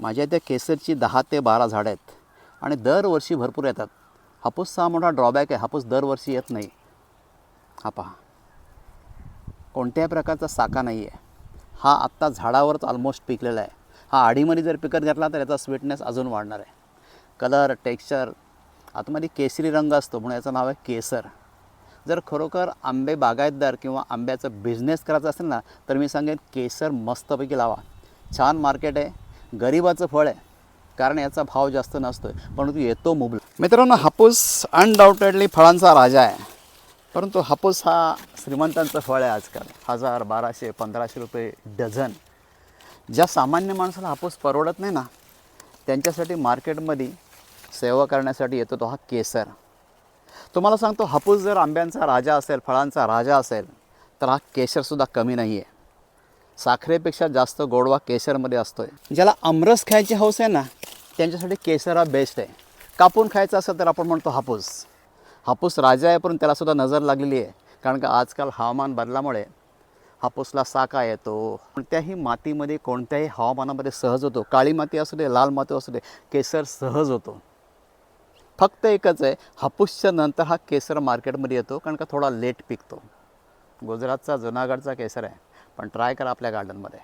माझ्या इथे केसरची 10 ते 12 झाडं आहेत आणि दरवर्षी भरपूर येतात. हापूसचा मोठा ड्रॉबॅक आहे, हापूस दरवर्षी येत नाही. हा पहा, कोणत्याही प्रकारचा साका नाही आहे. हा आत्ता झाडावरच ऑलमोस्ट पिकलेला आहे. हा आडीमध्ये जर पिकत घातला तर याचा स्वीटनेस अजून वाढणार आहे. कलर, टेक्स्चर, आतमध्ये केसरी रंग असतो म्हणून याचं नाव आहे केसर. जर खरोखर आंबे बागायतदार किंवा आंब्याचं बिझनेस करायचा असेल ना, तर मी सांगेन केसर मस्तपैकी लावा. छान मार्केट आहे, गरिबाचं फळ आहे, कारण याचा भाव जास्त नसतो परंतु येतो मुबलक. मित्रांनो, हापूस अनडाऊटेडली फळांचा राजा आहे, परंतु हापूस हा श्रीमंतांचं फळ आहे. आजकाल 1000, 1200, 1500 रुपये डझन. ज्या सामान्य माणसाला हापूस परवडत नाही ना, त्यांच्यासाठी मार्केटमध्ये सेवा करण्यासाठी येतो तो हा केसर. तुम्हाला सांगतो, हापूस जर आंब्यांचा राजा असेल, फळांचा राजा असेल, तर हा केसरसुद्धा कमी नाही आहे. साखरेपेक्षा जास्त गोडवा केसरमध्ये असतो आहे. ज्याला आमरस खायची हौस आहे ना, त्यांच्यासाठी केसर हा बेस्ट आहे. कापून खायचं असेल तर आपण म्हणतो हापूस. हापूस राजा आहे, पण त्यालासुद्धा नजर लागलेली आहे, कारण का आजकाल हवामान बदलामुळे हापूसला साका येतो. कोणत्याही मातीमध्ये, कोणत्याही हवामानामध्ये सहज होतो. काळी माती असू दे, लाल माती असू दे, केसर सहज होतो. फक्त एकच आहे, हापूसच्या नंतर हा केसर मार्केटमध्ये येतो, कारण का थोडा लेट पिकतो. गुजरातचा, जुनागडचा केसर आहे, पण ट्राय करा आपल्या गार्डनमध्ये.